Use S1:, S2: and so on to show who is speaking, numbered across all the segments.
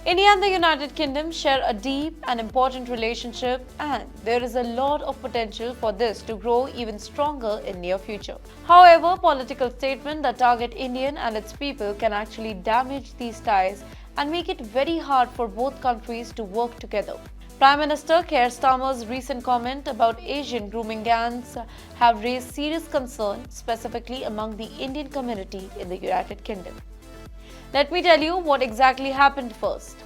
S1: India and the United Kingdom share a deep and important relationship, and there is a lot of potential for this to grow even stronger in near future. However, political statements that target India and its people can actually damage these ties and make it very hard for both countries to work together. Prime Minister Keir Starmer's recent comment about Asian grooming gangs have raised serious concern, specifically among the Indian community in the United Kingdom. Let me tell you what exactly happened first.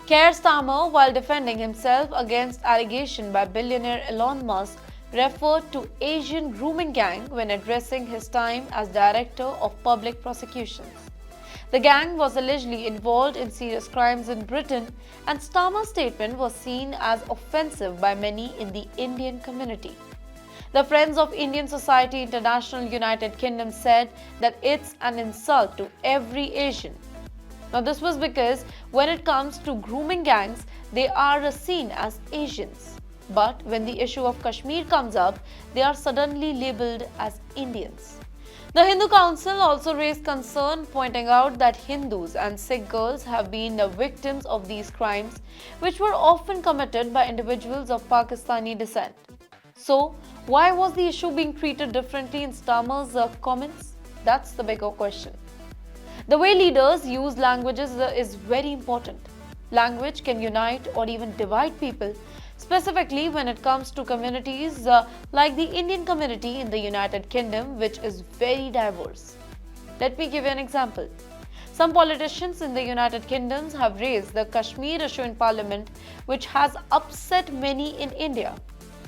S1: Keir Starmer, while defending himself against allegation by billionaire Elon Musk, referred to Asian grooming gang when addressing his time as Director of Public Prosecutions. The gang was allegedly involved in serious crimes in Britain, and Starmer's statement was seen as offensive by many in the Indian community. The Friends of Indian Society International United Kingdom said that it's an insult to every Asian. Now, this was because when it comes to grooming gangs, they are seen as Asians. But when the issue of Kashmir comes up, they are suddenly labelled as Indians. The Hindu Council also raised concern, pointing out that Hindus and Sikh girls have been the victims of these crimes, which were often committed by individuals of Pakistani descent. So, why was the issue being treated differently in Starmer's comments? That's the bigger question. The way leaders use languages is very important. Language can unite or even divide people, specifically when it comes to communities like the Indian community in the United Kingdom, which is very diverse. Let me give you an example. Some politicians in the United Kingdom have raised the Kashmir issue in Parliament, which has upset many in India.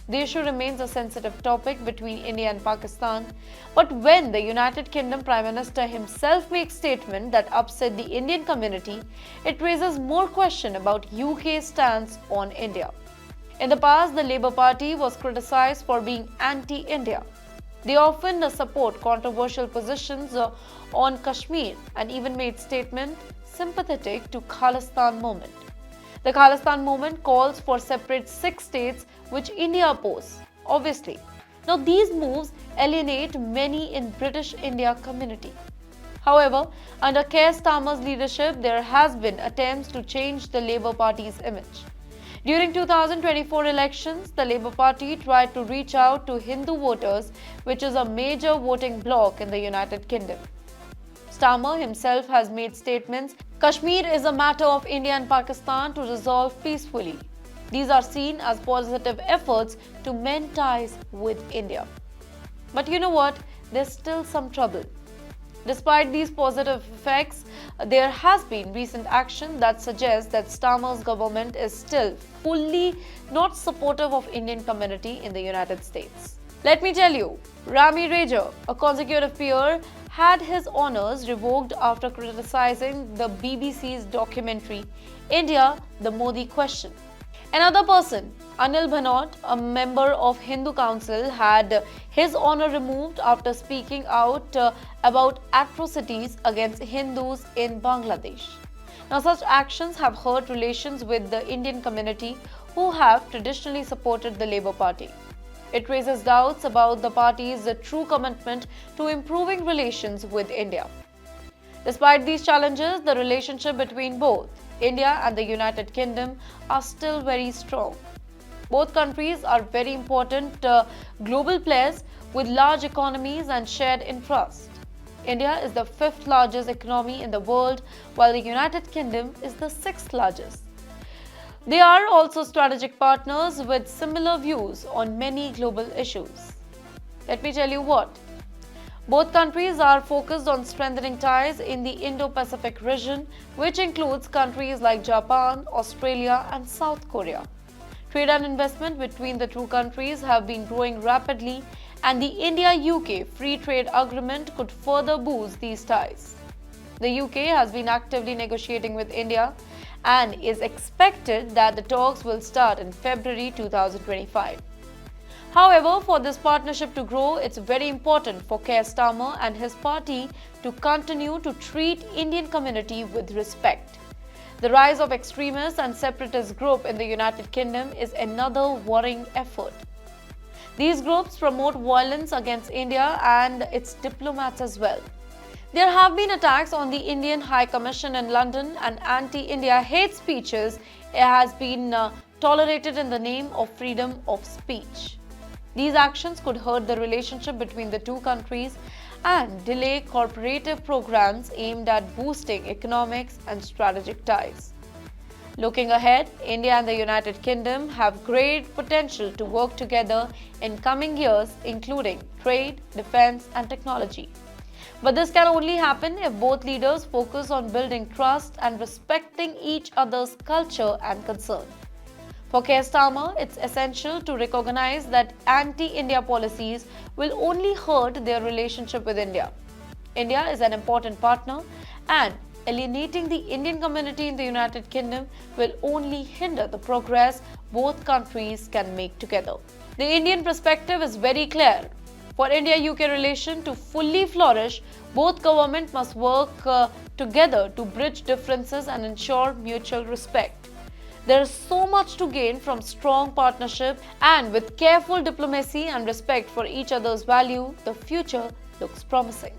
S1: The issue remains a sensitive topic between India and Pakistan, but when the United Kingdom Prime Minister himself makes statements that upset the Indian community, it raises more questions about UK's stance on India. In the past, the Labour Party was criticized for being anti-India. They often support controversial positions on Kashmir and even made statements sympathetic to Khalistan movement. The Khalistan movement calls for separate 6 states, which India opposes, obviously. Now, these moves alienate many in British India community. However, under Keir Starmer's leadership, there has been attempts to change the Labour Party's image. During 2024 elections, the Labour Party tried to reach out to Hindu voters, which is a major voting bloc in the United Kingdom. Starmer himself has made statements, Kashmir is a matter of India and Pakistan to resolve peacefully. These are seen as positive efforts to mend ties with India. But you know what? There's still some trouble. Despite these positive effects, there has been recent action that suggests that Starmer's government is still fully not supportive of Indian community in the United States. Let me tell you, Rami Raja, a consecutive peer, had his honours revoked after criticizing the BBC's documentary, India, the Modi Question. Another person, Anil Bhanot, a member of Hindu Council, had his honour removed after speaking out about atrocities against Hindus in Bangladesh. Now, such actions have hurt relations with the Indian community who have traditionally supported the Labour Party. It raises doubts about the party's true commitment to improving relations with India. Despite these challenges, the relationship between both India and the United Kingdom are still very strong. Both countries are very important global players with large economies and shared interests. India is the 5th largest economy in the world, while the United Kingdom is the 6th largest. They are also strategic partners with similar views on many global issues. Let me tell you what. Both countries are focused on strengthening ties in the Indo-Pacific region, which includes countries like Japan, Australia, and South Korea. Trade and investment between the two countries have been growing rapidly, and the India-UK Free Trade Agreement could further boost these ties. The UK has been actively negotiating with India and is expected that the talks will start in February 2025. However, for this partnership to grow, it's very important for Keir Starmer and his party to continue to treat Indian community with respect. The rise of extremist and separatist groups in the United Kingdom is another worrying effort. These groups promote violence against India and its diplomats as well. There have been attacks on the Indian High Commission in London, and anti-India hate speeches has been tolerated in the name of freedom of speech. These actions could hurt the relationship between the two countries and delay cooperative programs aimed at boosting economics and strategic ties. Looking ahead, India and the United Kingdom have great potential to work together in coming years, including trade, defense, and technology. But this can only happen if both leaders focus on building trust and respecting each other's culture and concern. For Keir Starmer, it's essential to recognize that anti-India policies will only hurt their relationship with India. India is an important partner, and alienating the Indian community in the United Kingdom will only hinder the progress both countries can make together. The Indian perspective is very clear. For India-UK relation to fully flourish, both governments must work together to bridge differences and ensure mutual respect. There is so much to gain from strong partnership, and with careful diplomacy and respect for each other's value, the future looks promising.